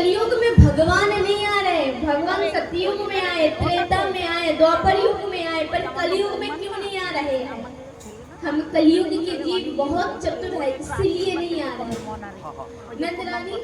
कलयुग में भगवान नहीं आ रहे, भगवान सतयुग में आए, त्रेता में आए, द्वापर युग में आए, पर कलयुग में क्यों नहीं आ रहे हैं? हम कलयुग के जीव बहुत चतुर है, इसलिए नहीं आ रहे। नंदरानी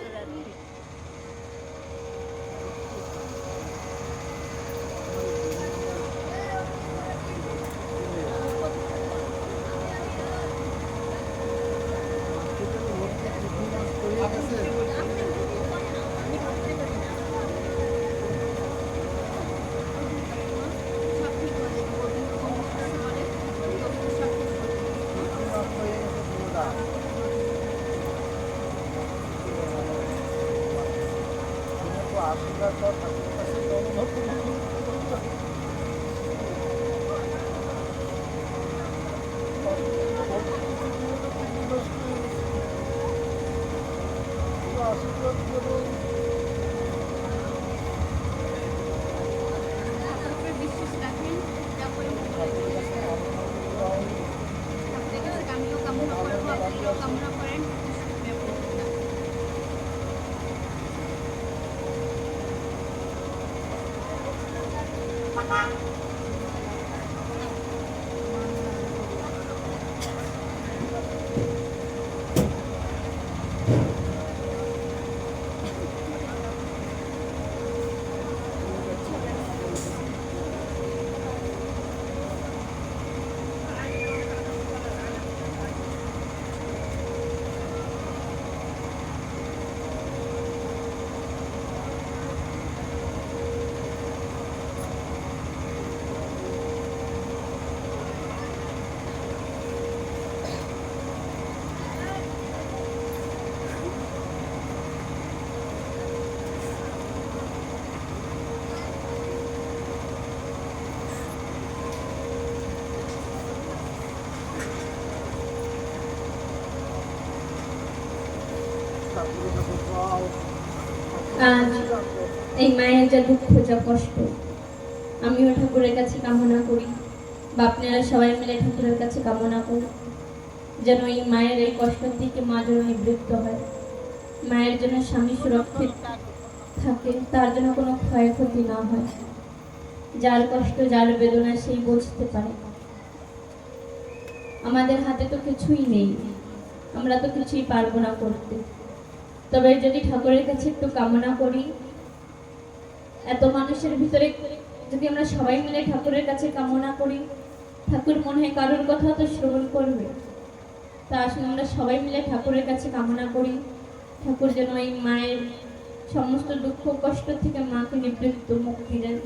আজ এই মায়ের যা দুঃখ যা কষ্ট আমিও ঠাকুরের কাছে কামনা করি বা আপনারা সবাই মিলে ঠাকুরের কাছে কামনা করি যেন এই মায়ের এই কষ্ট থেকে মা যেন নিবৃত্ত হয়, মায়ের জন্য স্বামী সুরক্ষিত থাকে, তার জন্য কোনো ক্ষয়ক্ষতি না হয়। যার কষ্ট যার বেদনা সেই বুঝতে পারে। আমাদের হাতে তো কিছুই নেই, আমরা তো কিছুই পারবো না করতে, তবে যদি ঠাকুরের কাছে একটু কামনা করি, এত মানুষের ভিতরে যদি আমরা সবাই মিলে ঠাকুরের কাছে কামনা করি, ঠাকুর মনে হয় কারোর কথা তো শ্রবণ করবে। তা আসলে আমরা সবাই মিলে ঠাকুরের কাছে কামনা করি, ঠাকুর যেন এই মায়ের সমস্ত দুঃখ কষ্ট থেকে মাকে নিবৃত্ত মুক্তি দেন।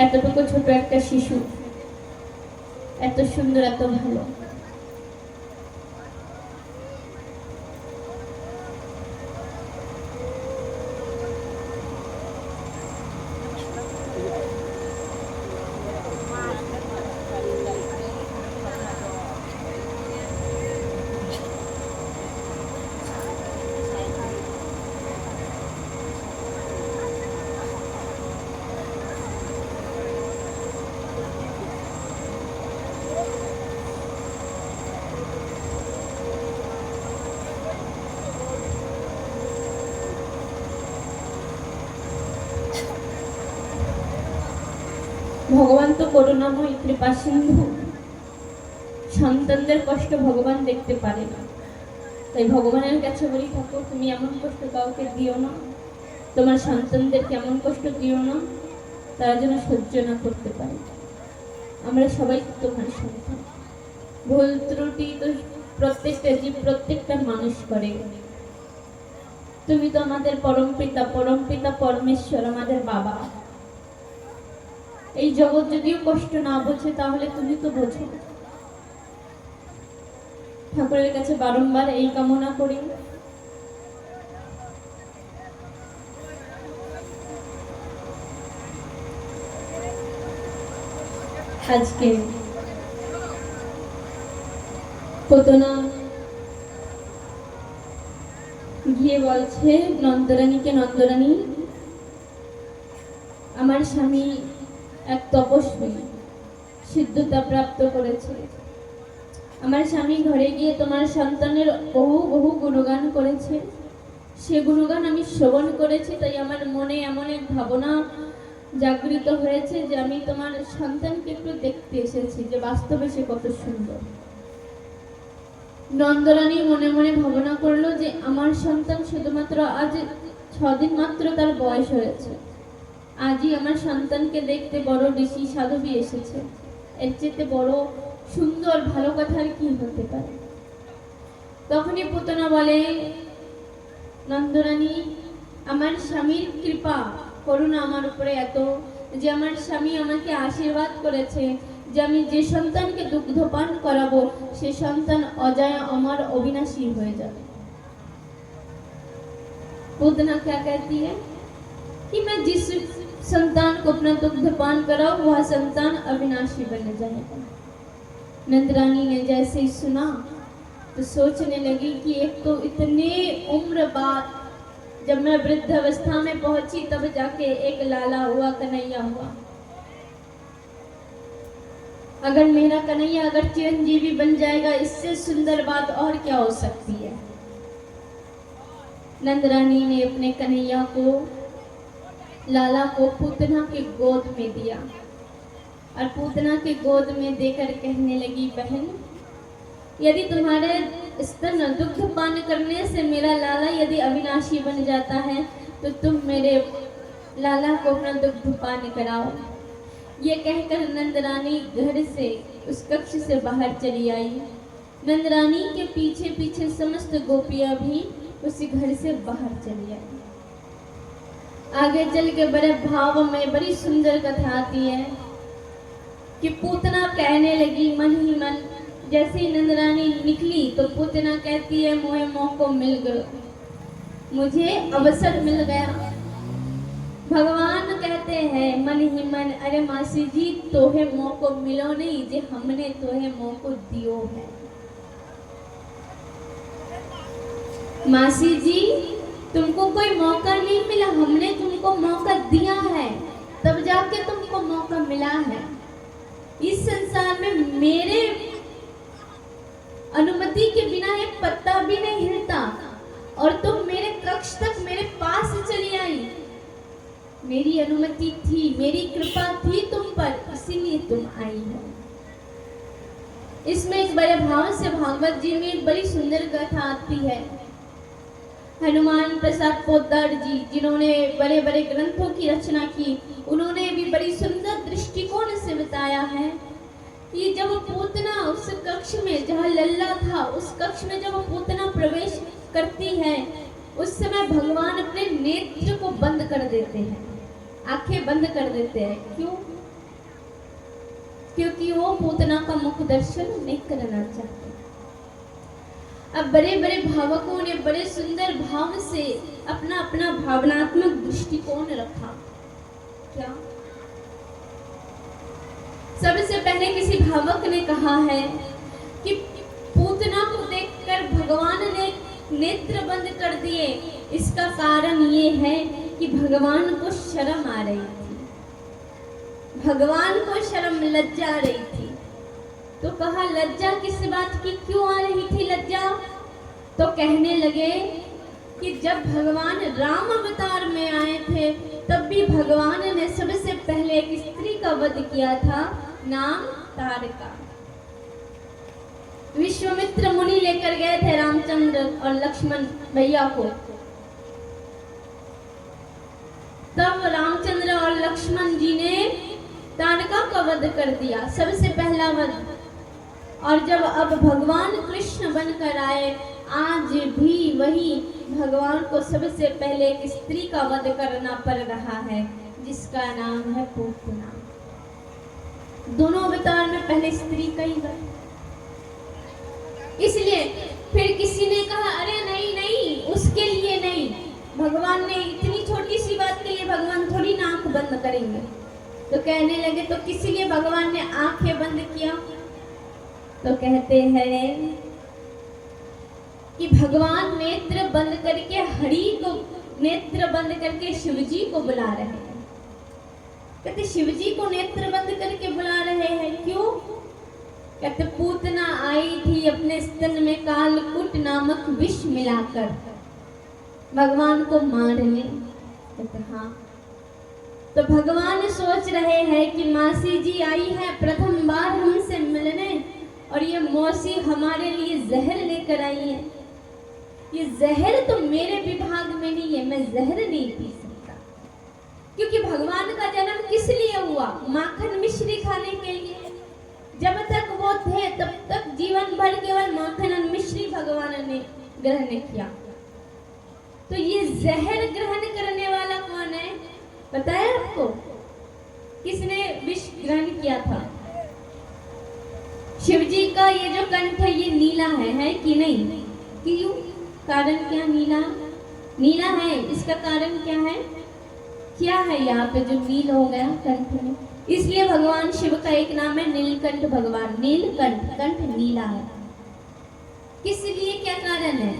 এতটুকু ছোট একটা শিশু, এত সুন্দর, এত ভালো। ভগবান তো করুণাময়, কৃপা সিন্ধু, সন্তানদের কষ্ট ভগবান দেখতে পারে না। তাই ভগবানের কাছে বলি, ঠাকুর তুমি এমন কষ্ট কাউকে দিও না, তোমার সন্তানদেরকে এমন কষ্ট দিও না তারা যেন সহ্য না করতে পারে। আমরা সবাই তোমার সন্তান, ভুল ত্রুটি তো প্রত্যেকটা জীব প্রত্যেকটা মানুষ করে। তুমি তো আমাদের পরম পিতা পরমেশ্বর, আমাদের বাবা। এই জগৎ যদিও কষ্ট না বোঝে তাহলে তুমি তো বোঝো। ঠাকুরের কাছে বারংবার এই কামনা করি, আজকে কত না গিয়ে বলছে নন্দরানীকে, নন্দরানী আমার স্বামী এক তপস্বী, সিদ্ধতা প্রাপ্ত করেছে, আমার স্বামী ঘরে গিয়ে তোমার সন্তানের বহু বহু গুণগান করেছে, সে গুণগান আমি শ্রবণ করেছি, তাই আমার মনে এমন এক ভাবনা জাগৃত হয়েছে যে আমি তোমার সন্তানকে একটু দেখতে এসেছি যে বাস্তবে সে কত সুন্দর। নন্দরানী মনে মনে ভাবনা করলো যে আমার সন্তান শুধুমাত্র আজ 6 দিন মাত্র তার বয়স হয়েছে, আজই আমার সন্তানকে দেখতে বড় ঋষি সাধবী এসেছে, এর চেয়ে বড় সুন্দর ভালো কথা আর কি হতে পারে। তখনই পুতনা বলে, নন্দরানী আমার স্বামীর কৃপা করুণা আমার উপরে এত যে আমার স্বামী আমাকে আশীর্বাদ করেছে যে আমি যে সন্তানকে দুগ্ধপান করাবো সে সন্তান অজয় অমর অবিনাশী হয়ে যাবে। पूतना क्या कहती है कि मैं जिस संतान को अपना दुग्धपान कराऊं वह संतान अविनाशी बन जाएगा। नंदरानी ने जैसे ही सुना तो सोचने लगी कि एक तो इतने उम्र बाद जब मैं वृद्ध अवस्था में पहुंची तब जाके एक लाला हुआ, कन्हैया हुआ। अगर मेरा कन्हैया अगर चिरंजीवी बन जाएगा इससे सुंदर बात और क्या हो सकती है। नंदरानी ने अपने कन्हैया को, लाला को पूतना के गोद में दिया और पूतना के गोद में देकर कहने लगी, बहन यदि तुम्हारे स्तन दुग्ध पान करने से मेरा लाला यदि अविनाशी बन जाता है तो तुम मेरे लाला को अपना दुग्ध पान कराओ। ये कहकर नंदरानी घर से उस कक्ष से बाहर चली आई। नंदरानी के पीछे पीछे समस्त गोपियां भी उसी घर से बाहर चली आई। आगे चल के बड़े भाव में बड़ी सुंदर कथा आती है कि पूतना कहने लगी मन ही मन, जैसे ही नंदरानी निकली तो पूतना कहती है मोहे मौको मिल गया, मुझे अवसर मिल गया। भगवान कहते हैं मन ही मन, अरे मासी जी तोहे मौको मिलो नहीं जे हमने तोहे मौको दियो है। मासी जी तुमको कोई मौका नहीं मिला, हमने तुमको मौका दिया है तब जाके तुमको मौका मिला है। इस संसार में मेरे अनुमति के बिना एक पत्ता भी नहीं हिलता और तुम मेरे कक्ष तक मेरे पास चली आई। मेरी अनुमति थी, मेरी कृपा थी तुम पर, इसीलिए तुम आई हो। इसमें एक बड़े भाव से भागवत जी में एक बड़ी सुंदर कथा आती है। हनुमान प्रसाद पोद्दार जी जिन्होंने बड़े बड़े ग्रंथों की रचना की, उन्होंने भी बड़ी सुंदर दृष्टिकोण से बताया है कि जब पूतना उस कक्ष में जहाँ लल्ला था उस कक्ष में जब पूतना प्रवेश करती है उस समय भगवान अपने नेत्र को बंद कर देते हैं, आंखें बंद कर देते हैं। क्यों? क्योंकि वो पूतना का मुख दर्शन नहीं करना चाहते। अब बड़े बड़े भावकों ने बड़े सुंदर भाव से अपना अपना भावनात्मक दृष्टिकोण रखा। क्या? सबसे पहले किसी भावक ने कहा है कि पूतना को देखकर भगवान ने नेत्र बंद कर दिए, इसका कारण ये है कि भगवान को शर्म आ रही थी, भगवान को शर्म लज्जा आ रही थी। तो कहा लज्जा किस बात की क्यों आ रही थी लज्जा? तो कहने लगे कि जब भगवान राम अवतार में आए थे तब भी भगवान ने सबसे पहले एक स्त्री का वध किया था, नाम तारका। विश्वामित्र मुनि लेकर गए थे रामचंद्र और लक्ष्मण भैया को, तब रामचंद्र और लक्ष्मण जी ने तारका का वध कर दिया, सबसे पहला वध। और जब अब भगवान कृष्ण बनकर आए, आज भी वही भगवान को सबसे पहले एक स्त्री का वध करना पड़ रहा है जिसका नाम है पूतना। दोनों अवतार में पहले स्त्री का ही वध। इसलिए फिर किसी ने कहा अरे नहीं नहीं उसके लिए नहीं, भगवान ने इतनी छोटी सी बात के लिए भगवान थोड़ी ना आंख बंद करेंगे। तो कहने लगे तो किसी लिए भगवान ने आंखें बंद किया? तो कहते हैं कि भगवान नेत्र बंद करके हरि को नेत्र बंद करके शिवजी को बुला रहे हैं। कहते शिवजी को नेत्र बंद करके बुला रहे हैं, क्यों? कहते पूतना आई थी अपने स्तन में कालकूट नामक विष मिलाकर भगवान को मारने। कहते हाँ, तो भगवान सोच रहे हैं कि मासी जी आई है प्रथम बार हमसे मिलने और ये मौसी हमारे लिए जहर लेकर आई है। ये जहर तो मेरे विभाग में नहीं है, मैं जहर नहीं पी सकता, क्योंकि भगवान का जन्म किस लिए हुआ? माखन मिश्री खाने के लिए। जब तक वो थे तब तक जीवन भर केवल माखन और मिश्री भगवान ने ग्रहण किया। तो ये जहर ग्रहण करने वाला कौन है पता है आपको? किसने विष ग्रहण किया था? शिव जी का ये जो कंठ है ये नीला है कि नहीं? क्यों? कारण क्या? नीला नीला है, इसका कारण क्या है? क्या है यहाँ पे जो नील हो गया कंठ में? इसलिए भगवान शिव का एक नाम है नीलकंठ भगवान। नीलकंठ, कंठ नीला है। किस लिए, क्या कारण है?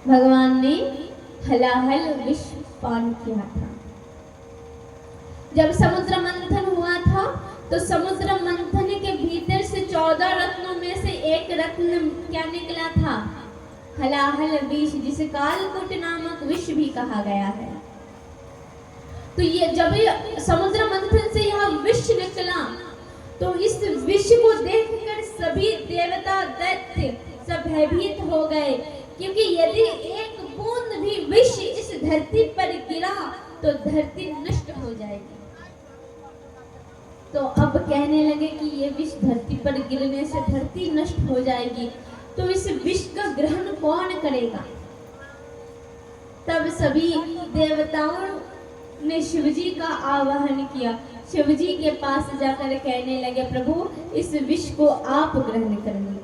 भगवान ने हलाहल विष पान किया था। जब समुद्र मंथन हुआ था तो समुद्र मंथन के भीतर से 14 रत्नों में से एक रत्न क्या निकला था? हलाहल विष, जिसे कालकूट नामक विष भी कहा गया है। तो ये जब समुद्र मंथन से यह विष निकला तो इस विष को देखकर सभी देवता दैत्य सब भयभीत हो गए, क्योंकि यदि एक बूंद भी विष इस धरती पर गिरा तो धरती नष्ट हो जाएगी। तो अब कहने लगे कि ये विष धरती पर गिरने से धरती नष्ट हो जाएगी, तो इस विष का ग्रहण कौन करेगा? तब सभी देवताओं ने शिवजी का आवाहन किया। शिवजी के पास जाकर कहने लगे, प्रभु इस विष को आप ग्रहण कर लीजिए,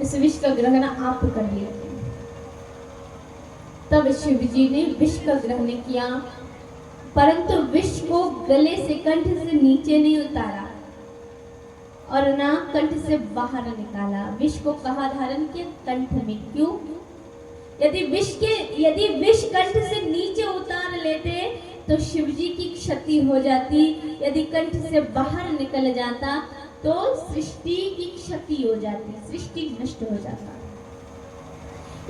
इस विष का ग्रहण आप कर लीजिए। तब शिवजी ने विष का ग्रहण किया, परंतु विष को गले से, कंठ से नीचे नहीं उतारा और ना कंठ से बाहर निकाला। विष को कहाँ धारण किया? कंठ में। क्यों? यदि विष कंठ से नीचे उतार लेते तो शिवजी की क्षति हो जाती, यदि कंठ से बाहर निकल जाता तो सृष्टि की क्षति हो जाती, सृष्टि नष्ट हो जाता।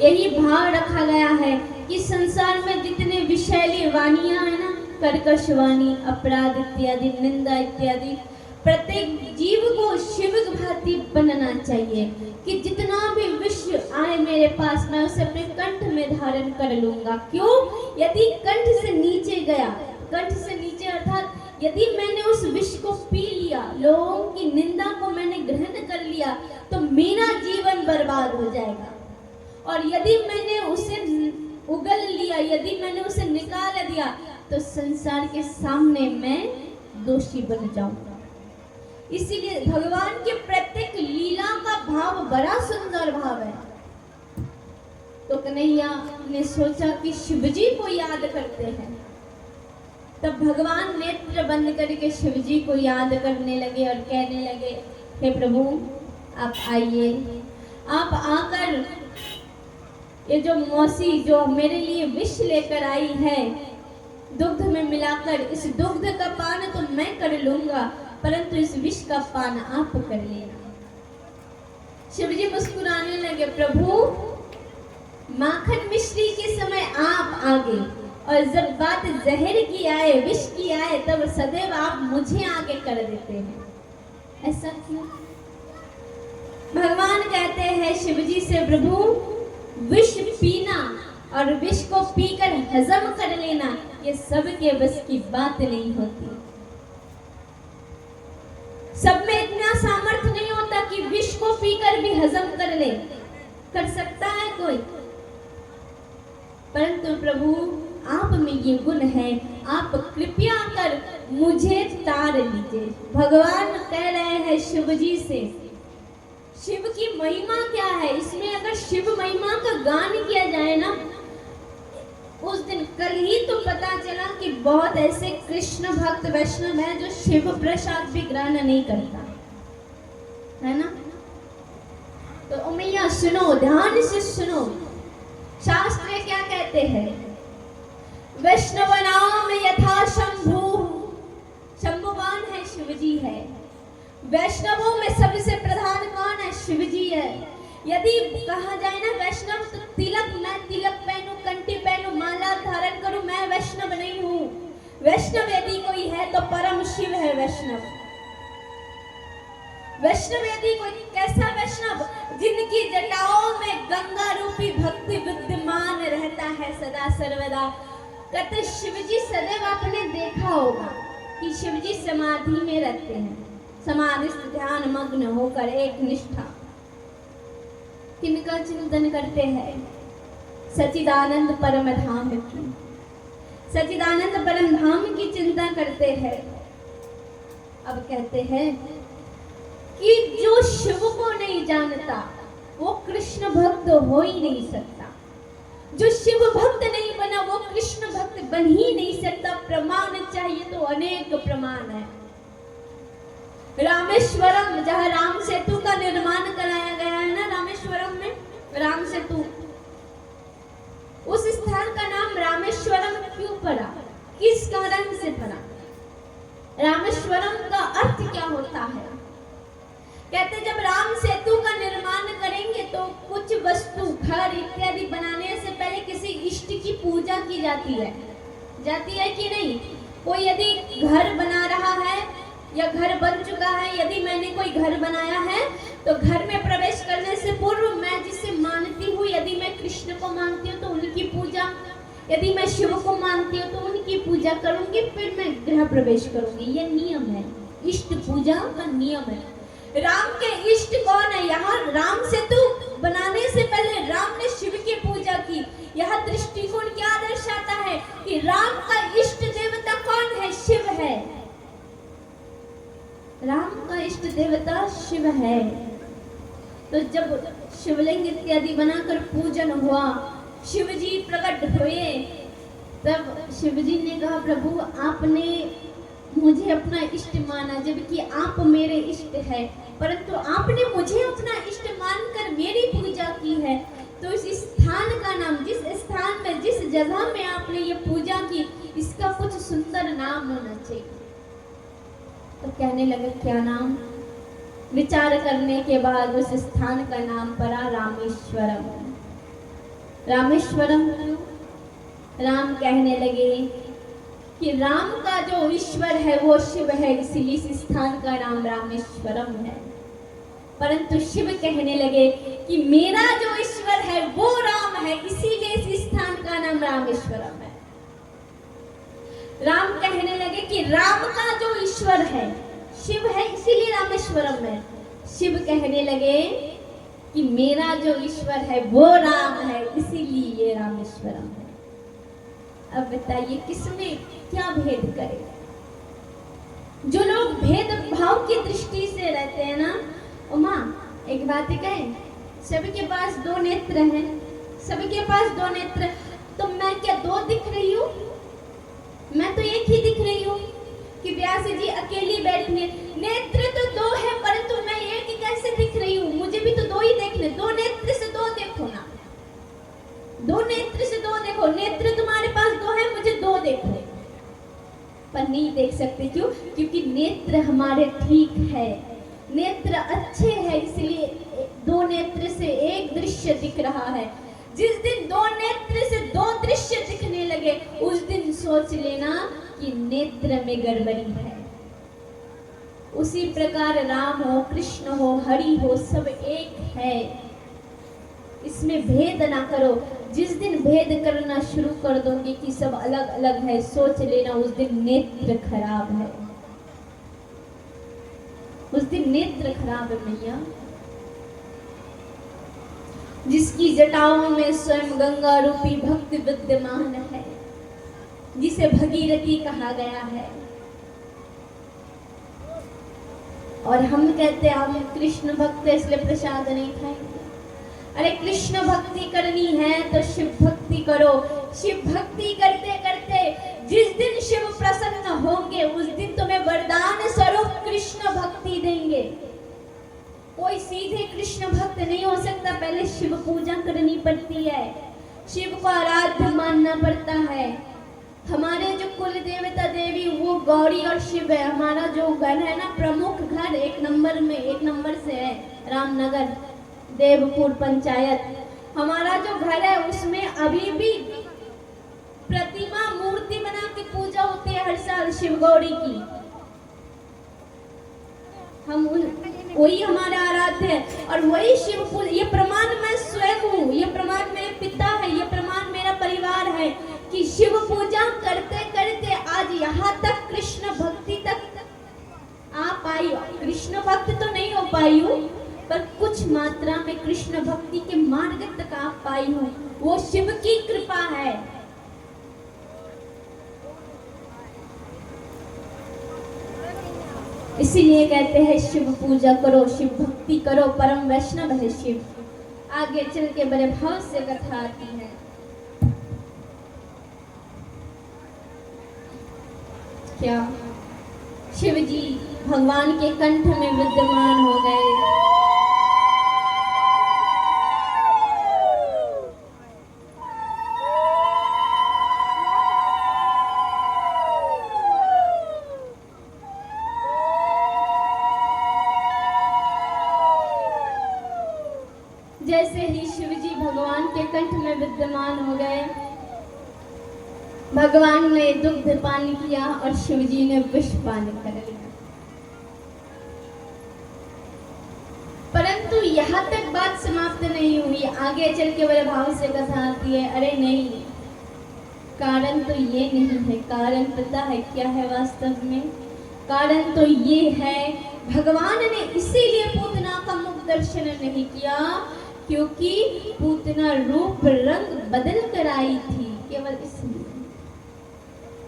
यही भाव रखा गया है कि संसार में जितने विषैली वाणियां है ना, कर्कश वाणी, अपराध इत्यादि, निंदा इत्यादि, प्रत्येक जीव को शिव भांति बनना चाहिए कि जितना भी विष आए मेरे पास मैं उसे अपने कंठ में धारण कर लूंगा। क्यों? यदि कंठ से नीचे गया, कंठ से नीचे अर्थात यदि मैंने उस विष को पी लिया, लोगों की निंदा को मैंने ग्रहण कर लिया, तो मेरा जीवन बर्बाद हो जाएगा। और यदि मैंने उसे उगल लिया, यदि मैंने उसे निकाल दिया, तो संसार के सामने मैं दोषी बन जाऊंगा। इसीलिए भगवान के प्रत्येक लीला का भाव बड़ा सुंदर भाव है। तो कन्हैया ने सोचा कि शिवजी को याद करते हैं। तब भगवान नेत्र बंद करके शिवजी को याद करने लगे और कहने लगे, हे प्रभु आप आइए, आप आकर ये जो मौसी जो मेरे लिए विष लेकर आई है दुग्ध में मिलाकर, इस दुग्ध का पान तो मैं कर लूंगा, परंतु इस विष का पान आप कर लेना। शिवजी मुस्कुराने लगे, प्रभु माखन मिश्री के समय आप आगे, और जब बात जहर की आए, विष की आए, तब सदैव आप मुझे आगे कर देते हैं। ऐसा क्यों? भगवान कहते हैं शिवजी से, प्रभु विष पीना और विष को पीकर हजम कर लेना ये सबके बस की बात नहीं होती। सब में इतना सामर्थ्य नहीं होता कि विष को पीकर भी हजम कर ले। कर सकता है कोई? परंतु प्रभु आप में ये गुण है, आप कृपया कर मुझे तार लीजिए। भगवान कह रहे हैं शिवजी से, शिव की महिमा क्या है? इसमें अगर शिव महिमा का गान किया जाए ना, उस दिन कल ही तो पता चला कि बहुत ऐसे कृष्ण भक्त वैष्णव हैं जो शिव प्रसाद भी ग्रहण नहीं करता है ना। तो उमैया सुनो, ध्यान से सुनो, शास्त्र क्या कहते हैं? वैष्णव नाम यथा शंभु, शंभुवान है शिव जी है। वैष्णवों में सबसे प्रधान कौन है? शिव जी है। यदि कहा जाए ना वैष्णव, तो तिलक, मैं तिलक पहनूं, कंठी पहनूं, माला धारण करूं, मैं वैष्णव नहीं हूं। वैष्णव यदि कोई है तो परम शिव है वैष्णव। वैष्णव यदि कोई, कैसा वैष्णव? जिनकी जटाओं में गंगा रूपी भक्ति विद्यमान रहता है सदा सर्वदा। कहते शिव जी सदैव आपने देखा होगा कि शिव जी समाधि में रहते हैं, समाधिस्थ ध्यान मग्न होकर एक निष्ठा। किनका चिंतन करते हैं? सच्चिदानंद परम धाम की, सच्चिदानंद परम धाम की चिंता करते हैं। अब कहते हैं कि जो शिव को नहीं जानता वो कृष्ण भक्त हो ही नहीं सकता। जो शिव भक्त नहीं बना वो कृष्ण भक्त बन ही नहीं सकता। प्रमाण चाहिए तो अनेक प्रमाण है। रामेश्वरम, जहाँ राम सेतु का निर्माण कराया गया है ना, रामेश्वरम में राम सेतु, उस स्थान का नाम रामेश्वरम क्यों पड़ा? किस कारण से पड़ा? रामेश्वरम का अर्थ क्या होता है? कहते जब राम सेतु का निर्माण करेंगे तो कुछ वस्तु, घर इत्यादि बनाने से पहले किसी इष्ट की पूजा की जाती है कि नहीं? कोई यदि घर बना रहा है या घर बन चुका है, यदि मैंने कोई घर बनाया है तो घर में प्रवेश करने से पूर्व मैं जिसे मानती हूँ, यदि मैं कृष्ण को मानती हूँ तो उनकी पूजा, यदि मैं शिव को मानती हूँ तो उनकी पूजा करूंगी, फिर मैं गृह प्रवेश करूंगी। ये नियम है, इष्ट पूजा का नियम है। राम के इष्ट कौन है? यहाँ राम सेतु बनाने से पहले राम ने शिव की पूजा की। यह दृष्टिकोण क्या दर्शाता है कि राम का इष्ट देवता कौन है? शिव है। राम का इष्ट देवता शिव है। तो जब शिवलिंग इत्यादि बनाकर पूजन हुआ, शिव जी प्रकट हुए, तब शिव जी ने कहा प्रभु आपने मुझे अपना इष्ट माना, जबकि आप मेरे इष्ट है, परंतु आपने मुझे अपना इष्ट मानकर मेरी पूजा की है। तो इस स्थान का नाम, जिस स्थान में, जिस जगह में आपने ये पूजा की, इसका कुछ सुंदर नाम होना चाहिए। तो कहने लगे क्या नाम? विचार करने के बाद उस स्थान का नाम पड़ा रामेश्वरम। रामेश्वरम क्यों? राम कहने लगे कि राम का जो ईश्वर है वो शिव है, इसलिए इस स्थान का नाम रामेश्वरम है। परंतु शिव कहने लगे कि मेरा जो ईश्वर है वो राम है, इसीलिए इस स्थान का नाम रामेश्वरम है। राम कहने लगे कि राम का जो ईश्वर है शिव है, इसीलिए रामेश्वरम है। शिव कहने लगे कि मेरा जो ईश्वर है वो राम है, इसीलिए ये रामेश्वरम है। अब बताइए किसमें क्या भेद करे? जो लोग भेदभाव की दृष्टि से रहते हैं ना, उमा एक बात कहे, सबके पास दो नेत्र हैं, सबके पास दो नेत्र, तो मैं क्या दो दिख रही हूँ? मैं तो एक ही दिख रही हूँ कि व्यास जी अकेली बैठी है। नेत्र तो दो है, परंतु मैं एक कैसे दिख रही हूँ? मुझे भी तो दो ही देखने, दो नेत्र से दो देखो ना, दो नेत्र से दो देखो। नेत्र तुम्हारे पास दो है, मुझे दो देखो, पर नहीं देख सकते। क्यों? क्योंकि नेत्र हमारे ठीक है, नेत्र अच्छे हैं, इसलिए दो नेत्र से एक दृश्य दिख रहा है। जिस दिन दो नेत्र से दो दृश्य दिखने लगे, उस दिन सोच लेना कि नेत्र में गड़बड़ी है। उसी प्रकार राम हो, कृष्ण हो, हरि हो, सब एक है, इसमें भेद ना करो। जिस दिन भेद करना शुरू कर दोगे कि सब अलग अलग है, सोच लेना उस दिन नेत्र खराब है, उस दिन नेत्र खराब है मैया। जिसकी जटाओं में स्वयं गंगा रूपी भक्ति विद्यमान है, जिसे भगीरथी कहा गया है, और हम कहते हैं हम कृष्ण भक्त है इसलिए प्रसाद नहीं खाएंगे। अरे कृष्ण भक्ति करनी है तो शिव भक्ति करो। शिव भक्ति करते करते जिस दिन शिव प्रसन्न होंगे, उस दिन तुम्हें वरदान स्वरूप कृष्ण भक्ति देंगे। कोई सीधे कृष्ण भक्त नहीं हो सकता, पहले शिव पूजा करनी पड़ती है, शिव को आराध्य मानना पड़ता है। हमारे जो कुल देवता देवी वो गौरी और शिव है। हमारा जो घर है ना, प्रमुख घर एक नंबर से है रामनगर देवपुर पंचायत। हमारा जो घर है उसमें अभी भी प्रतिमा मूर्ति बना के पूजा होती है हर साल शिव गौरी की। हम वही हमारा आराध्य है और वही शिव पूजा। ये प्रमाण मैं स्वयं हूँ, ये प्रमाण मेरे पिता है, ये प्रमाण मेरा परिवार है कि शिव पूजा करते करते आज यहाँ तक कृष्ण भक्ति तक आ पाई। कृष्ण भक्त तो नहीं हो पाई हूँ, पर कुछ मात्रा में कृष्ण भक्ति के मार्ग तक आ पाई हूँ। वो शिव की कृपा है। इसीलिए कहते हैं शिव पूजा करो, शिव भक्ति करो, परम वैष्णव है शिव। आगे चल के बड़े भाव से कथा आती है। क्या शिव जी भगवान के कंठ में विद्यमान हो गए। जैसे ही शिव जी भगवान के कंठ में विद्यमान हो गए, भगवान ने दुग्ध पान किया और शिव जी ने विष पान कर लिया। परंतु यहाँ तक बात समाप्त नहीं हुई। आगे चल के बड़े भाव से कथा आती है। अरे नहीं, कारण तो ये नहीं है। कारण पता है क्या है वास्तव में? कारण तो ये है, भगवान ने इसीलिए पूतना का मुख दर्शन नहीं किया क्योंकि पूतना रूप रंग बदल कर आई थी। केवल इसलिए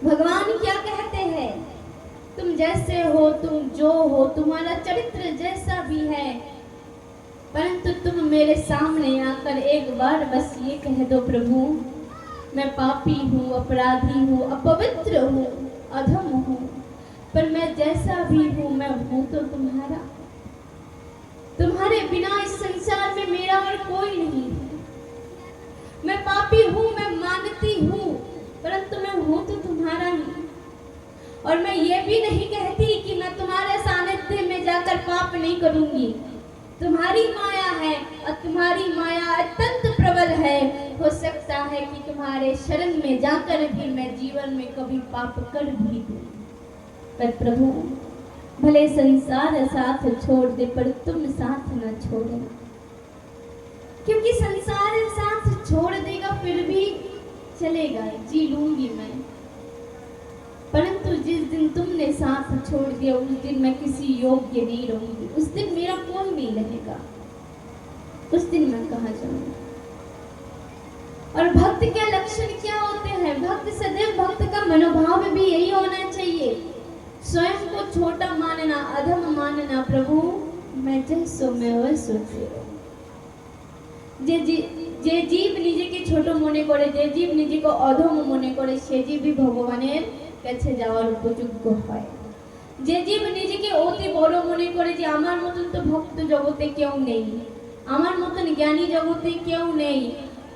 भगवान क्या कहते हैं, तुम जैसे हो, तुम जो हो, तुम्हारा चरित्र जैसा भी है, परंतु तुम मेरे सामने आकर एक बार बस ये कह दो, प्रभु मैं पापी हूँ, अपराधी हूँ, अपवित्र हूँ, अधम हूँ, पर मैं जैसा भी हूँ मैं हूँ तो तुम्हारा। तुम्हारे बिना इस संसार में मेरा और कोई नहीं है। मैं पापी हूँ, मैं मानती हूँ, परंतु मैं हूँ तो तुम्हारा ही। और मैं ये भी नहीं कहती कि मैं तुम्हारे सानिध्य में जाकर पाप नहीं करूंगी। तुम्हारी माया है और तुम्हारी माया अत्यंत प्रबल है। हो सकता है कि तुम्हारे शरण में जाकर भी मैं जीवन में कभी पाप कर भी दूं, पर प्रभु भले संसार साथ छोड़ दे पर तुम साथ न छोड़ना, क्योंकि संसार साथ छोड़ देगा फिर भी चलेगा, जी लूंगी मैं, परंतु जिस दिन तुमने साथ छोड़ दिया उस दिन मैं किसी योग्य नहीं रहूंगी। उस दिन मेरा कोई नहीं रहेगा, उस दिन मैं कहाँ जाऊंगी। और भक्त के लक्षण क्या होते हैं? भक्त सदैव, भक्त का मनोभाव भी यही होना चाहिए, स्वयं को छोटा मानना, अधम मानना। प्रभु मैं जैसो मैं वैसो तेरो। যে জীব নিজেকে ছোট মনে করে, যে জীব নিজেকে অধম মনে করে, সে জীবই ভগবানের কাছে যাওয়ার উপযোগ্য হয়। যে জীব নিজেকে অতি বড় মনে করে যে আমার মতন তো ভক্ত জগতে কেউ নেই, আমার মতন জ্ঞানী জগতে কেউ নেই,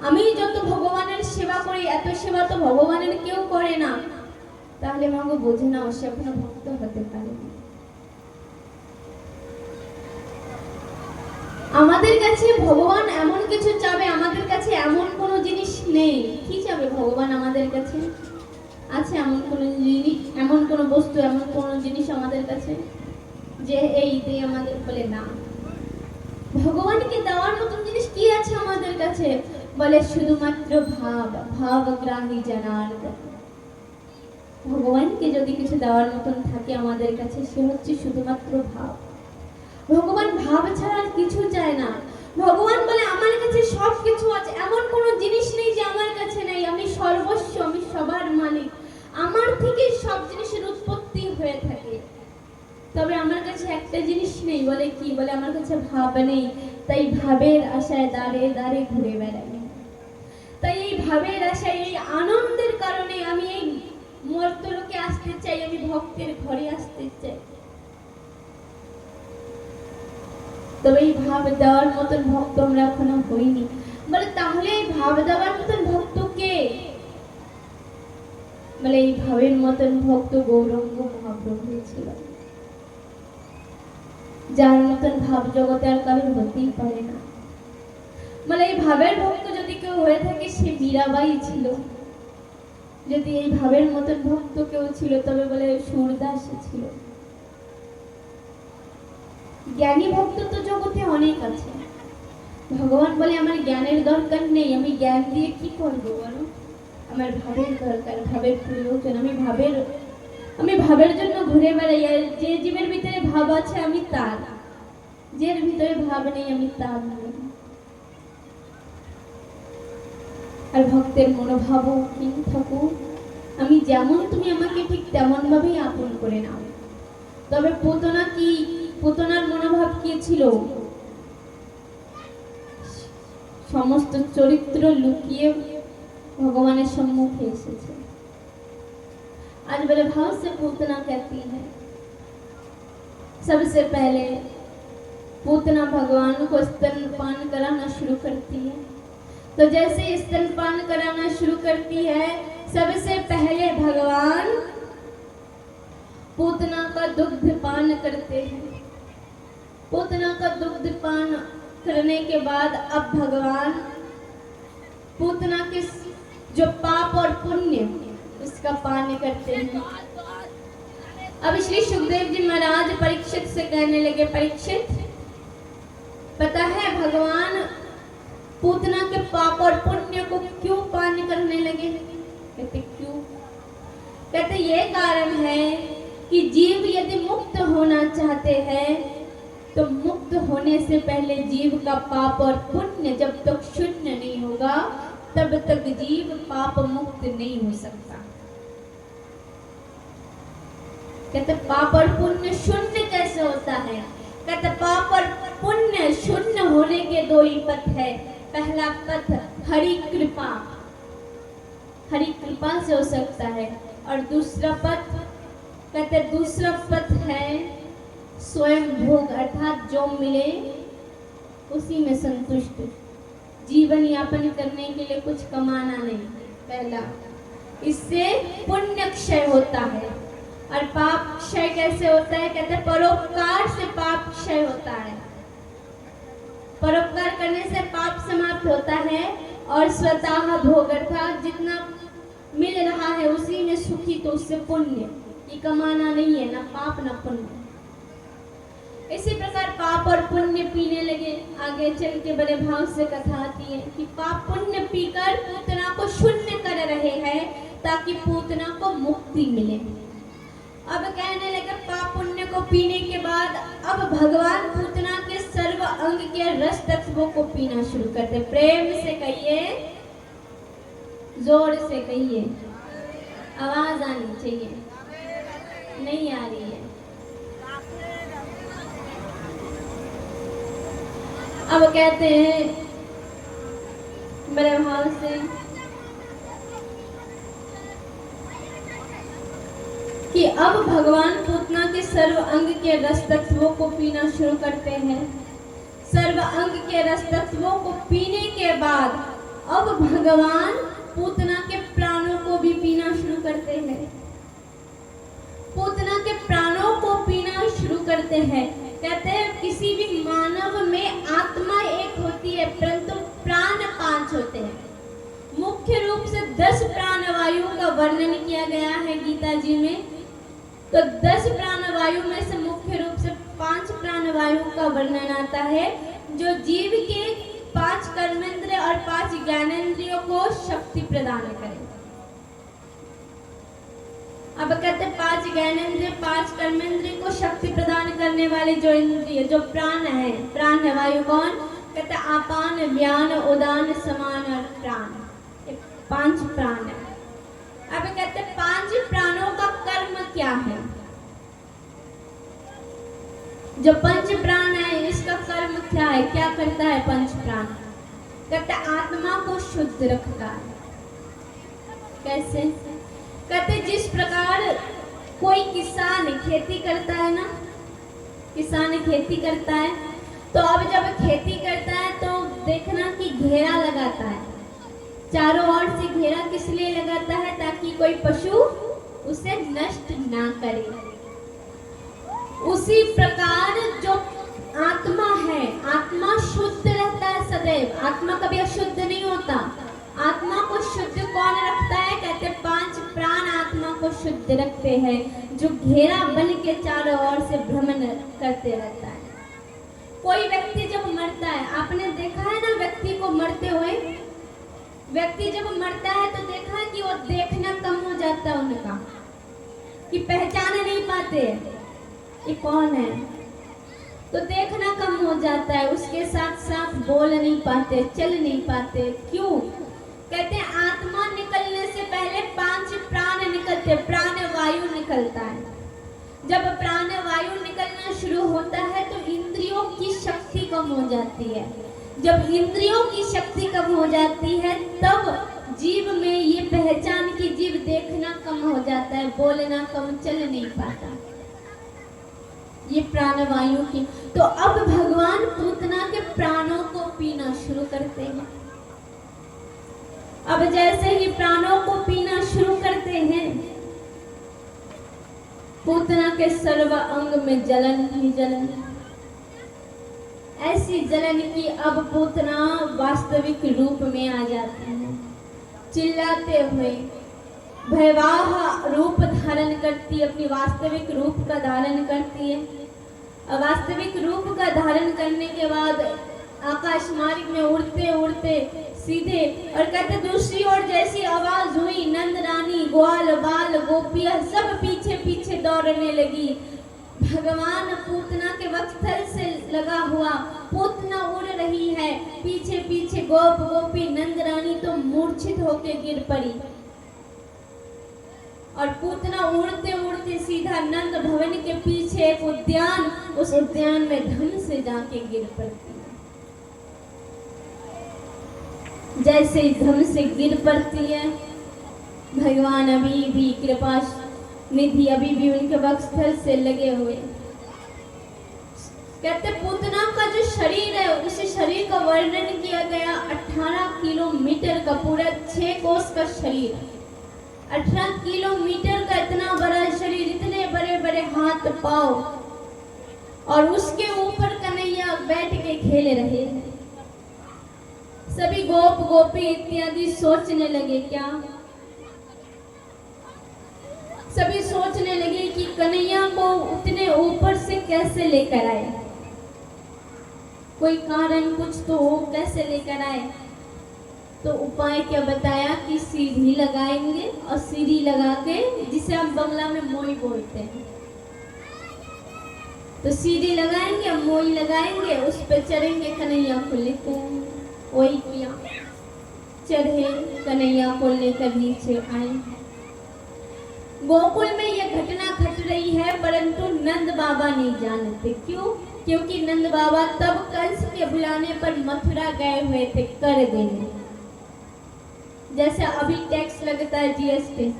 আমি যত ভগবানের সেবা করি এত সেবা তো ভগবানের কেউ করে না, তাহলে মাগো বোঝে না সে এখনো ভক্ত হতে পারে। আমাদের কাছে ভগবান এমন কিছু চাবে, আমাদের কাছে এমন কোনো জিনিস নেই। কি চাবে ভগবান আমাদের কাছে? আছে এমন কোনো জিনিস, এমন কোনো বস্তু, এমন কোনো জিনিস আমাদের কাছে যে এই দিয়ে আমাদের বলে না? ভগবানকে দেওয়ার মতন জিনিস কি আছে আমাদের কাছে? বলে শুধুমাত্র ভাব, ভাবগ্রাহী জনার্দন। ভগবানকে যদি কিছু দেওয়ার মতন থাকে আমাদের কাছে, সে হচ্ছে শুধুমাত্র ভাব। ভগবান ভাব ছাড়া কিছু চায় না। ভগবান বলে আমার কাছে সব কিছু আছে, এমন কোনো জিনিস নেই যে আমার কাছে নেই। আমি সর্বস্ব, আমি সবার মালিক, আমার থেকে সব জিনিসের উৎপত্তি হয়ে থাকে। তবে আমার কাছে একটা জিনিস নেই। বলে কি? বলে আমার কাছে ভাব নেই, তাই ভাবের আশায় দাঁড়ে দাঁড়ে ঘুরে বেড়াই। তাই এই ভাবের আশায়, এই আনন্দের কারণে আমি এই মর্তলোকে আসতে চাই, আমি ভক্তের ঘরে আসতে চাই। তবে এই ভাব দেওয়ার মতন ভক্ত আমরা এখনো হইনি। বলে তাহলে এই ভাব দেওয়ার মতন ভক্ত কে? মানে এই ভাবের মতন ভক্ত গৌরাঙ্গ মহাপ্রভু ছিল, যার মতন ভাব জগতে আর কারোর হতেই পারে না। মানে এই ভাবের ভক্ত যদি কেউ হয়ে থাকে সে মীরাবাই ছিল। যদি এই ভাবের মতন ভক্ত কেউ ছিল তবে বলে সুরদাস ছিল। জ্ঞানী ভক্ত তো জগতে অনেক আছে। ভগবান বলে আমার জ্ঞানের দরকার নেই, আমি জ্ঞান দিয়ে কি করবো বলো, আমার ভাবের দরকার, ভাবের প্রয়োজন। আমি ভাবের জন্য ঘুরে বেড়াই। আর যে জীবের ভিতরে ভাব আছে আমি তার, যে ভিতরে ভাব নেই আমি তার নই। আর ভক্তের মনোভাবও কি থাকুক, আমি যেমন তুমি আমাকে ঠিক তেমন ভাবেই আপন করে নাও। তবে পুতনা কি, পুতনার মনোভাব কি ছিল? সমস্ত চরিত্র লুকিয়ে भगवान सम्मुख एसेছে। आज बड़े भाव से पूतना कहती है, सबसे पहले पूतना भगवान को स्तनपान कराना शुरू करती है। तो जैसे स्तनपान कराना शुरू करती है, सबसे पहले भगवान पूतना का दुग्ध पान करते हैं। पूतना का दुग्ध पान करने के बाद अब भगवान पूतना के जो पाप और पुण्य उसका पान करते हैं। अब श्री सुखदेव जी महाराज परीक्षित से कहने लगे, परीक्षित पता है भगवान पूतना के पाप और पुण्य को क्यों पान करने लगे? कहते क्यों? कहते ये कारण है कि जीव यदि मुक्त होना चाहते हैं तो मुक्त होने से पहले जीव का पाप और पुण्य जब तक शून्य नहीं होगा तब तक जीव पाप मुक्त नहीं हो सकता। कहते पाप और पुण्य शून्य कैसे होता है? कहते पाप और पुण्य शून्य होने के दो ही पथ है। पहला पथ हरि कृपा, हरि कृपा से हो सकता है, और दूसरा पथ कहते दूसरा पथ है स्वयं भोग, अर्थात जो मिले उसी में संतुष्ट, जीवन यापन करने के लिए कुछ कमाना नहीं। पहला, इससे पुण्य क्षय होता है। और पाप क्षय कैसे होता है? कहते हैं परोपकार से पाप क्षय होता है। परोपकार करने से पाप समाप्त होता है और स्वतः भोग, अर्थात जितना मिल रहा है उसी में सुखी, तो उससे पुण्य, ये कमाना नहीं है, ना पाप ना पुण्य। इसी प्रकार पाप और पुण्य पीने लगे। आगे चल के बड़े भाव से कथा आती है कि पाप पुण्य पीकर पूतना को शून्य कर रहे हैं ताकि पूतना को मुक्ति मिले। अब कहने लगे पाप पुण्य को पीने के बाद अब भगवान पूतना के सर्व अंग के रस तत्वों को पीना शुरू करते। प्रेम से कहिए, जोर से कहिए, आवाज आनी चाहिए, नहीं आ रही है। अब कहते हैं बड़े भाव से कि अब भगवान पूतना के सर्व अंग के रस तत्वों को पीना शुरू करते हैं। सर्व अंग के रस तत्वों को पीने के बाद अब भगवान पूतना के प्राणों को भी पीना शुरू करते हैं। पूतना के प्राणों को पीना शुरू करते हैं। कहते हैं किसी भी मानव में आत्मा एक होती है परंतु प्राण 5 होते हैं। मुख्य रूप से 10 प्राणवायु का वर्णन किया गया है गीता जी में। तो 10 प्राणवायु में से मुख्य रूप से 5 प्राणवायु का वर्णन आता है जो जीव के 5 कर्मेंद्रिय और 5 ज्ञानेंद्रियों को शक्ति प्रदान करें। अब कहते 5 ज्ञानेंद्रिय 5 कर्मेंद्रिय को शक्ति प्रदान करने वाले जो इंद्रिय, जो प्राण है, प्राण है वायु कौन? कहते आपान, व्यान, उदान, समान और प्राण, ये 5 प्राण है। अब कहते 5 प्राणों का कर्म क्या है? जो पंच प्राण है इसका कर्म क्या है? क्या करता है पंच प्राण? कहते आत्मा को शुद्ध रखता है। कैसे? कहते जिस प्रकार कोई किसान खेती करता है ना, किसान खेती करता है, तो अब जब खेती करता है तो देखना कि घेरा लगाता है। चारों ओर से घेरा किस लिए लगाता है? ताकि ताकि कोई पशु उसे नष्ट ना करे। उसी प्रकार जो आत्मा है, आत्मा शुद्ध रहता है सदैव, आत्मा कभी अशुद्ध नहीं होता। आत्मा को शुद्ध कौन रखता है? कहते हैं 5 प्राण आत्मा को शुद्ध रखते हैं, जो घेरा बन के चारों ओर से भ्रमण करते रहता है। कोई व्यक्ति जब मरता है, आपने देखा है ना व्यक्ति को मरते हुए, व्यक्ति जब मरता है तो देखा है कि वो देखना कम हो जाता है उनका, कि पहचान नहीं पाते ये कौन है, तो देखना कम हो जाता है, उसके साथ साथ बोल नहीं पाते, चल नहीं पाते। क्यों? कहते हैं आत्मा निकलने से पहले 5 प्राण निकलते, प्राण वायु निकलता है। जब प्राण वायु निकलना शुरू होता है तो इंद्रियों की शक्ति कम हो जाती है। जब इंद्रियों की शक्ति कम हो जाती है तब जीव में ये पहचान की जीव देखना कम हो जाता है, बोलना कम, चल नहीं पाता, ये प्राणवायु की। तो अब भगवान पूतना के प्राणों को पीना शुरू करते हैं। अब जैसे ही प्राणों को पीना शुरू करते हैं, पूतना के सर्व अंग में जलन ही जलन, ऐसी जलन की अब पूतना वास्तविक रूप में आ जाती है। चिल्लाते हुए भयावह रूप धारण करती है, अपनी वास्तविक रूप का धारण करती है। वास्तविक रूप का धारण करने के बाद आकाश मार्ग में उड़ते उड़ते सीधे, और कहते दूसरी ओर जैसी आवाज हुई, नंद रानी, ग्वाल बाल गोपियां सब पीछे पीछे दौड़ने लगी। भगवान पूतना के वक्षस्थल से लगा हुआ, पूतना उड़ रही है, पीछे पीछे गोप गोपी, नंद रानी तो मूर्छित होकर गिर पड़ी, और पूतना उड़ते उड़ते सीधा नंद भवन के पीछे एक उद्यान, उस उद्यान में धन से जाके गिर पड़ती है। जैसे धन से गिर पड़ती है, भगवान अभी भी कृपा निधि अभी भी उनके वक्षस्थल से लगे हुए। कहते पूतना का जो शरीर है, उस शरीर का वर्णन किया गया 18 किलोमीटर का, पूरा 6 कोस का शरीर, 18 किलोमीटर का इतना बड़ा शरीर, इतने बड़े बड़े हाथ पांव, और उसके ऊपर कन्हैया बैठ के खेल रहे हैं। सभी गोप गोपी इत्यादि सोचने लगे, क्या सभी सोचने लगे कि कन्हैया को उतने ऊपर से कैसे लेकर आए, कोई कारण कुछ तो हो, कैसे लेकर आए। तो उपाय क्या बताया कि सीढ़ी लगाएंगे, और सीढ़ी लगा के, जिसे हम बंगला में मोई बोलते हैं, तो सीढ़ी लगाएंगे, मोई लगाएंगे, उस पर चढ़ेंगे, कन्हैया को लेकर। वही किया, चढ़े, कन्हैया को लेकर नीचे आए। गोकुल में यह घटना घट रही है, परंतु नंद बाबा नहीं जानते। क्यों? क्योंकि नंद बाबा तब कंस के बुलाने पर मथुरा गए हुए थे कर देने। जैसे अभी टैक्स लगता है, जीएसटी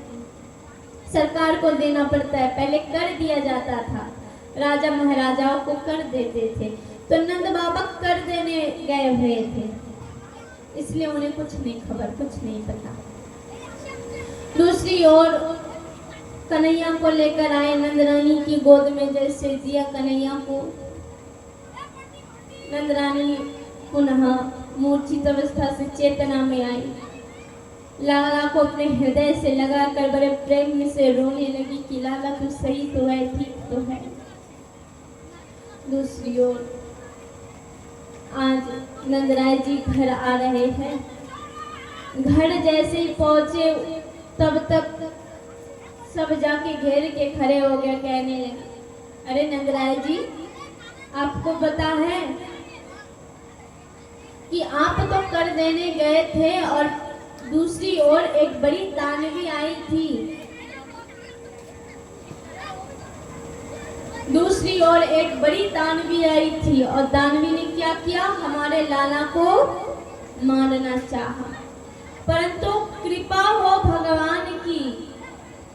सरकार को देना पड़ता है, पहले कर दिया जाता था, राजा महाराजाओं को कर देते थे, तो नंद बाबा कर देने गए हुए थे, इसलिए उन्हें कुछ नहीं खबर, कुछ नहीं पता। दूसरी ओर कन्हैया को लेकर आए, नंद रानी की गोद में जैसे दिया कन्हैया को, नंद रानी पुनः मूर्छित अवस्था से चेतना में आई, लाला को अपने हृदय से लगाकर बड़े प्रेम से रोने लगी कि लाला तू सही तो है, ठीक तो है। दूसरी ओर आज नंदराय जी घर आ रहे हैं। घर जैसे ही पहुंचे तब तक सब जाके घेर के खड़े हो गए, कहने लगे, अरे नंदराय जी, आपको पता है कि आप तो कर देने गए थे और दूसरी ओर एक बड़ी दानवी आई थी, दूसरी ओर एक बड़ी दानवी आई थी, और दानवी ने क्या किया, हमारे लाला को मारना चाहा, परंतु कृपा हो भगवान की,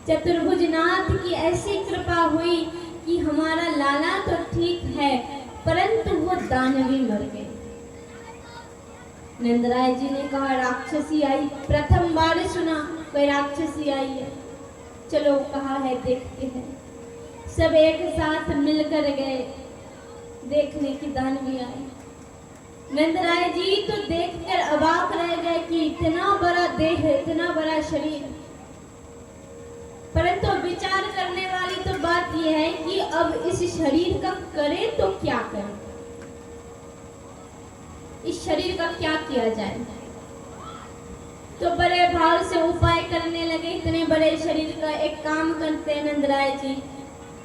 चतुर्भुजनाथ की ऐसी कृपा हुई कि हमारा लाला तो ठीक है, परंतु वो दानवी मर गई। नंदराय जी ने कहा, राक्षसी आई, प्रथम बार सुना, कोई राक्षसी आई है, चलो कहा है देखते हैं। सब एक साथ मिलकर गए, देखने की दानवी आई। नंदराय जी तो देखकर अवाक रह गए कि इतना बड़ा देह, इतना बड़ा शरीर। परंतु विचार करने वाली तो बात यह है कि अब इस शरीर का करें तो क्या करें, इस शरीर का क्या किया जाए। तो बड़े भाव से उपाय करने लगे। इतने बड़े शरीर का एक काम करते हैं नंदराय जी,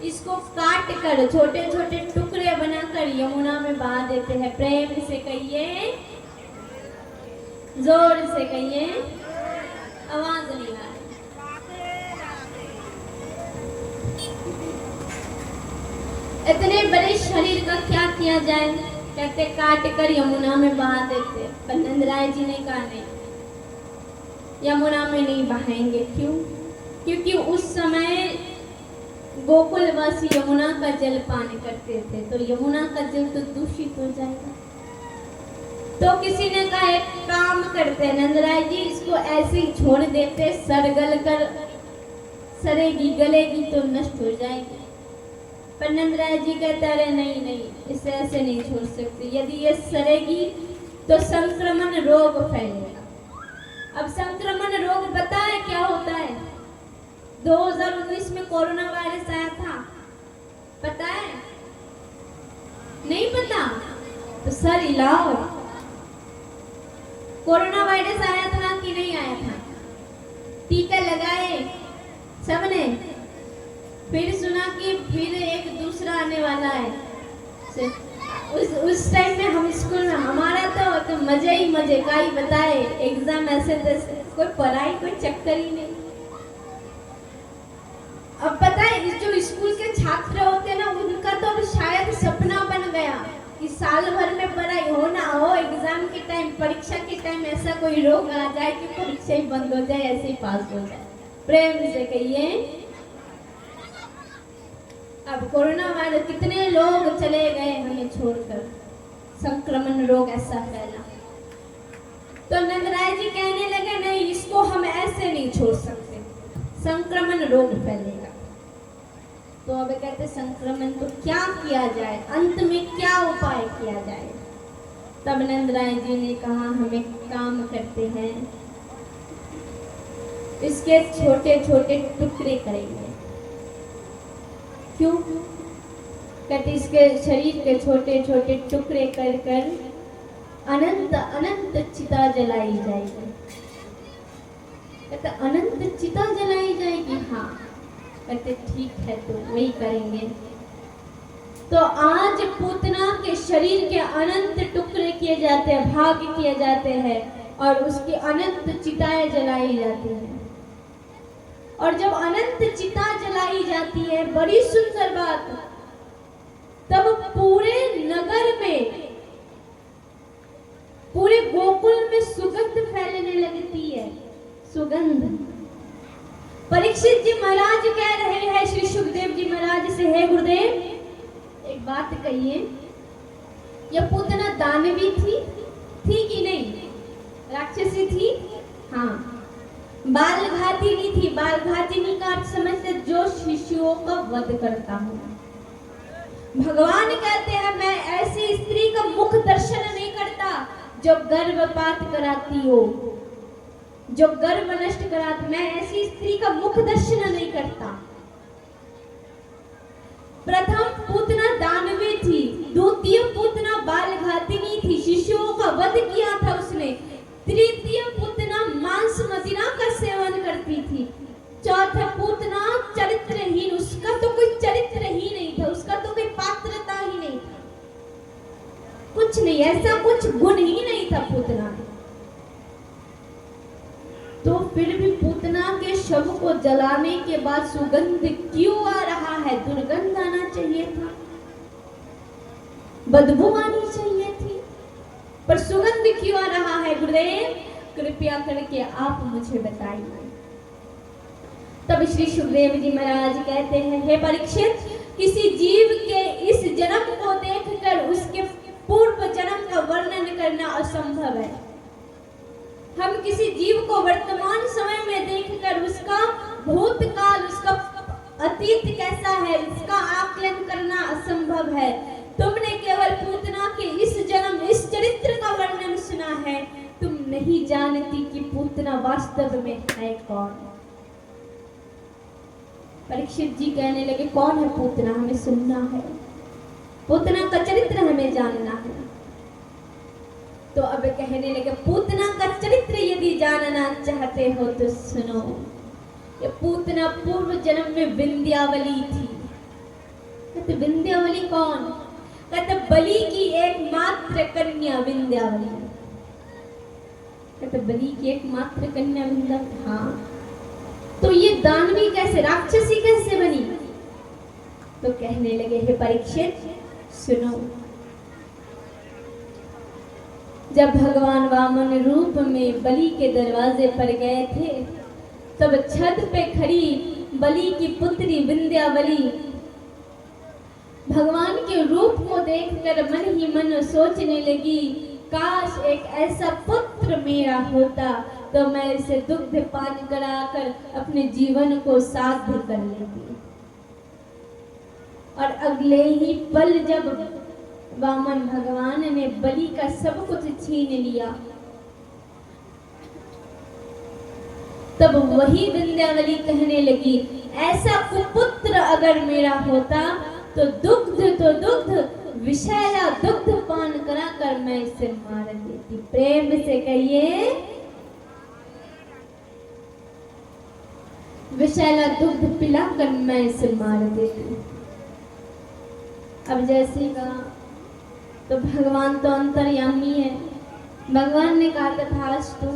इसको काट कर छोटे छोटे टुकड़े बनाकर यमुना में बहा देते हैं। प्रेम से कहिए, जोर से कहिए, आवाज नहीं आ रही। इतने बड़े शरीर का क्या किया जाए, कहते काट कर यमुना में बहा देते। पर नंदराय जी ने कहा नहीं, यमुना में नहीं बहाएंगे। क्यों? क्योंकि उस समय गोकुलवासी यमुना का जल पान करते थे, तो यमुना का जल तो दूषित हो जाएगा। तो किसी ने कहा एक काम करते हैं नंदराय जी, इसको ऐसे ही छोड़ देते, सर गल कर सरेगी गलेगी तो नष्ट हो जाएगी। पर नंदराय जी कहते अरे नहीं नहीं, इसे ऐसे नहीं छोड़ सकते, यदि ये सरेगी तो संक्रमण रोग फैलेगा। अब संक्रमण रोग पता है क्या होता है? 2019 में कोरोना वायरस आया था, पता है? नहीं पता? तो सर हिलाओ। कोरोना वायरस आया था कि नहीं आया था? टीका लगाए सबने, फिर सुना कि फिर एक दूसरा आने वाला है। उस टाइम में हम स्कूल में, हमारा तो मजे ही मजे का ही बताए, एग्जाम ऐसे तैसे, कोई पढ़ाई कोई चक्कर ही नहीं। अब पता है जो स्कूल के छात्र होते हैं ना, उनका तो अब शायद सपना बन गया कि साल भर में पढ़ाई हो ना हो, एग्जाम के टाइम, परीक्षा के टाइम ऐसा कोई रोग आ जाए कि परीक्षा ही बंद हो जाए, ऐसे ही पास हो जाए। प्रेम से कहिए। अब कोरोना वायरस, कितने लोग चले गए हमें छोड़कर, संक्रमण रोग ऐसा फैला। तो नंदराय जी कहने लगे नहीं, इसको हम ऐसे नहीं छोड़ सकते, संक्रमण रोग फैलेगा। तो अब कहते संक्रमण तो क्या किया जाए, अंत में क्या उपाय किया जाए। तब नंदराय जी ने कहा हम एक काम करते हैं, इसके छोटे छोटे टुकड़े करेंगे। क्यों? कहते इसके शरीर के छोटे छोटे टुकड़े कर कर अनंत अनंत चिता जलाई जाएगी। कहते अनंत चिता जलाई जाएगी? हाँ। कहते ठीक है, तो वही करेंगे। तो आज पूतना के शरीर के अनंत टुकड़े किए जाते हैं, भाग किए जाते हैं, और उसकी अनंत चिताएं जलाई जाती हैं। और जब अनंत चिता जलाई जाती है, बड़ी सुंदर बात, तब पूरे नगर में, पूरे गोकुल में सुगंध फैलने लगती है। सुगंध। परीक्षित जी महाराज कह रहे हैं श्री सुखदेव जी महाराज से, हे गुरुदेव एक बात कहिए, यह पूतना दानवी थी कि नहीं? राक्षसी थी? हाँ। बालघातिनी थी। बालघातिनी का अर्थ समझते, जो शिशुओं का वध करता हूं। भगवान कहते हैं मैं ऐसी स्त्री का मुख दर्शन नहीं करता जो गर्भपात कराती हो, जो गर्भ नष्ट कराती, मैं ऐसी स्त्री का मुख दर्शन नहीं करता। प्रथम पूतना दानवी थी, द्वितीय पूतना बालघातिनी थी, शिशुओं का वध किया था उसने, तृतीय पूतना मांस मदिरा का सेवन करती थी, चौथा पूतना चरित्रहीन, उसका तो कोई चरित्र ही नहीं था, उसका तो कोई पात्रता ही नहीं था, कुछ नहीं, ऐसा कुछ गुण ही नहीं था पूतना। तो फिर भी पूतना के शव को जलाने के बाद सुगंध क्यों आ रहा है? दुर्गंध आना चाहिए था, बदबू आनी चाहिए थी, पर सुगंध क्यों आ रहा है? गुरुदेव कृपया करके आप मुझे बताइए। तब श्री सुखदेव जी महाराज कहते हैं, हे परीक्षित, किसी जीव के इस जन्म को देखकर उसके पूर्व जन्म का वर्णन करना असंभव है। हम किसी जीव को वर्तमान समय में देखकर उसका भूतकाल, उसका अतीत कैसा है, इसका आकलन करना असंभव है। तुमने केवल पूतना के इस जन्म, इस चरित्र का वर्णन सुना है, तुम नहीं जानती कि पूतना वास्तव में है कौन। परीक्षित जी कहने लगे, कौन है पूतना, हमें सुनना है, पूतना का चरित्र हमें जानना है। तो अब कहने लगे, पूतना का चरित्र यदि जानना चाहते हो तो सुनो। ये पूतना पूर्व जन्म में विंध्यावली थी। कहते विंध्यावली कौन? कहते बलि की एकमात्र कन्या विंध्यावली। कहते बलि की एकमात्र कन्या विंध्यावली, हाँ। तो ये दानवी कैसे, राक्षसी कैसे बनी? तो कहने लगे, हे परीक्षित सुनो। जब भगवान वामन रूप में बलि के दरवाजे पर गए थे, तब छत पे खड़ी बलि की पुत्री विंध्यावली भगवान के रूप को देखकर मन ही मन सोचने लगी, काश एक ऐसा पुत्र मेरा होता तो मैं इसे दुग्ध पान कराकर अपने जीवन को साध्य कर लेती। और अगले ही पल जब वामन भगवान ने बलि का सब कुछ छीन लिया, तब वही विंध्यावली कहने लगी, ऐसा कुपुत्र अगर मेरा होता तो दुग्ध विषैला दुग्ध पान कराकर मैं इसे मार देती। प्रेम से कहिए, विषैला दुग्ध पिलाकर मैं इसे मार देती। अब जैसे कहा तो भगवान तो अंतर्यामी है। भगवान ने कहा, तथास्तु,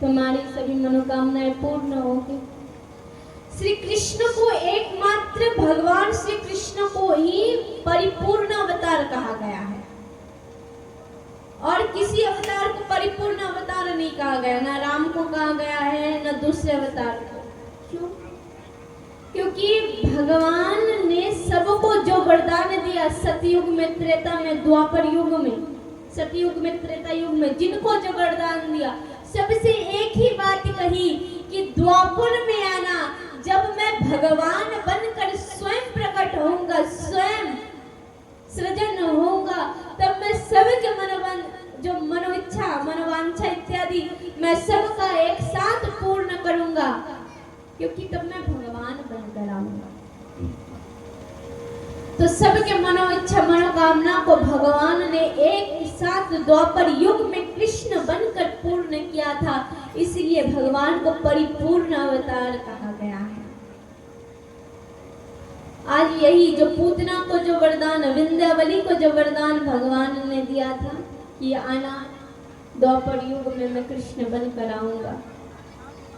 तुम्हारी सभी मनोकामनाएं पूर्ण होगी। श्री कृष्ण को एकमात्र भगवान श्री कृष्ण को ही परिपूर्ण अवतार कहा गया है, और किसी अवतार को परिपूर्ण अवतार नहीं कहा गया। ना राम को कहा गया है, न दूसरे अवतार को। क्यों? क्योंकि भगवान ने सबको जो वरदान दिया, सतयुग में, त्रेता में, द्वापर युग में, सतयुग में, त्रेता युग में जिनको जो वरदान दिया, सबसे एक ही बात कही कि द्वापर में आना, जब मैं भगवान बनकर स्वयं प्रकट होऊंगा, स्वयं सृजन होऊंगा, तब मैं सबके जो मनोइच्छा, मनोवांछा इत्यादि मैं सबका एक साथ पूर्ण करूंगा, क्योंकि तब मैं भगवान बनकर आऊंगा। तो सबके मनोइच्छा, मनोकामना को भगवान ने एक साथ द्वापर युग में कृष्ण बनकर पूर्ण किया था, इसलिए भगवान को परिपूर्ण अवतार कहा गया है। आज यही जो पूतना को जो वरदान, विंध्यावली को जो वरदान भगवान ने दिया था कि आना द्वापर युग में मैं कृष्ण बनकर आऊंगा,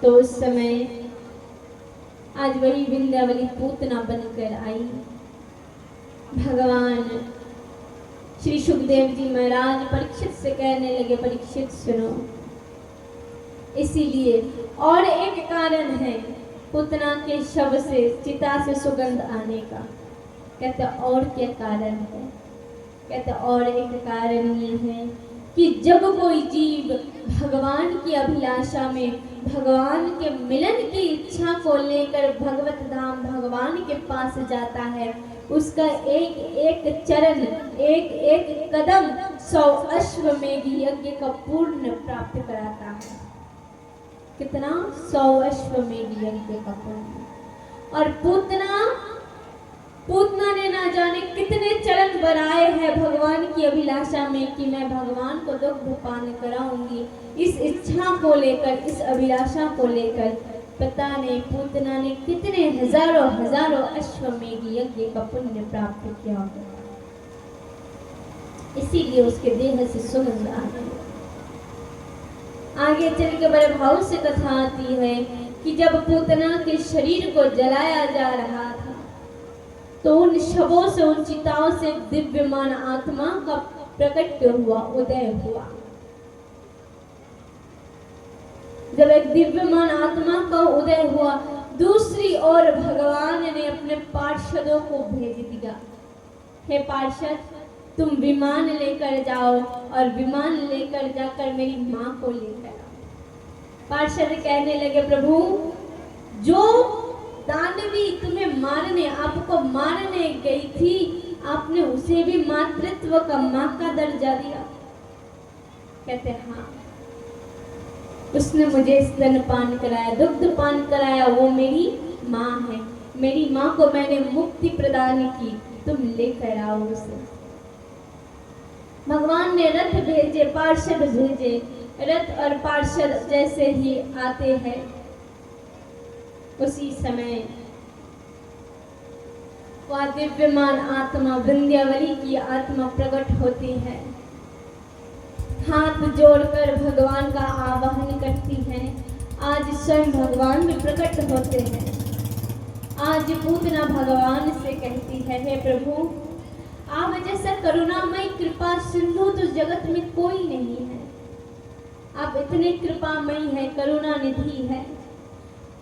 तो उस समय आज वही विंध्यावली पूतना बनकर आई। भगवान श्री सुखदेव जी महाराज परीक्षित से कहने लगे, परीक्षित सुनो, इसीलिए और एक कारण है पूतना के शव से, चिता से सुगंध आने का। कहते और क्या कारण है? कहते और एक कारण ये है कि जब कोई जीव भगवान की अभिलाषा में, भगवान के मिलन की इच्छा को लेकर भगवत धाम, भगवान के पास जाता है, उसका एक एक चरण, एक एक कदम 100 अश्वमेध यज्ञ का पूर्ण प्राप्त कराता है। कितना? 100 अश्वमेध यज्ञ का पूर्ण। और पूतना ने ना जाने कितने चरण बनाए हैं भगवान की अभिलाषा में कि मैं भगवान को दुग्ध पान कराऊंगी। इस इच्छा को लेकर, इस अभिलाषा को लेकर पता नहीं पूतना ने कितने हजारों अश्वमेध यज्ञ का पुण्य प्राप्त किया, इसीलिए उसके देह से सुगंध आती है। आगे चल के बड़े भाव से कथा आती है कि जब पूतना के शरीर को जलाया जा रहा था, तो उन शवों से, उन चिताओं से दिव्यमान आत्मा का प्रकट हुआ, उदय हुआ। जब एक दिव्यमान आत्मा का उदय हुआ, दूसरी ओर भगवान ने अपने पार्षदों को भेज दिया, हे पार्षद, तुम विमान लेकर जाओ और विमान लेकर जाकर मेरी माँ को लेकर आओ। पार्षद कहने लगे, प्रभु जो दानवी तुम्हें मारने, आपको मारने गई थी, आपने उसे भी मातृत्व का, माँ का दर्जा दिया? कहते हाँ, उसने मुझे स्तनपान कराया, दुग्ध पान कराया, वो मेरी माँ है। मेरी माँ को मैंने मुक्ति प्रदान की, तुम लेकर आओ उसे। भगवान ने रथ भेजे, पार्षद भेजे। रथ और पार्षद जैसे ही आते हैं, उसी समय वह दिव्यमान आत्मा, विंध्यावली की आत्मा प्रकट होती है। हाथ जोड़कर भगवान का आवाहन करती है। आज स्वयं भगवान भी प्रकट होते हैं। आज पूतना भगवान से कहती है, हे प्रभु, आप जैसा करुणामय कृपा सिंधु तो जगत में कोई नहीं है। आप इतने कृपामयी है, करुणा निधि है।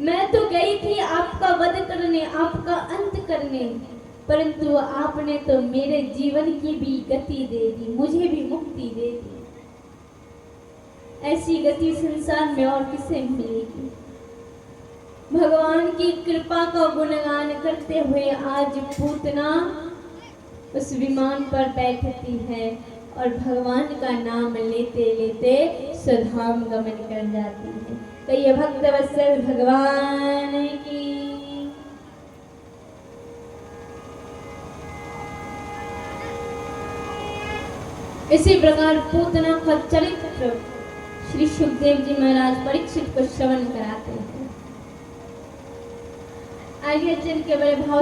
मैं तो गई थी आपका वध करने, आपका अंत करने, परंतु आपने तो मेरे जीवन की भी गति दे दी, मुझे भी मुक्ति दे दी। ऐसी गति संसार में और किसे मिलेगी? भगवान की कृपा का गुणगान करते हुए आज पूतना उस विमान पर बैठती है और भगवान का नाम लेते लेते स्वधाम गमन कर जाती है। कहिए भक्त वत्सल भगवान की। इसी प्रकार पूतना का चरित्र श्री सुखदेव जी महाराज परीक्षित को श्रवण कराते हैं। आगे चल के बड़े भाव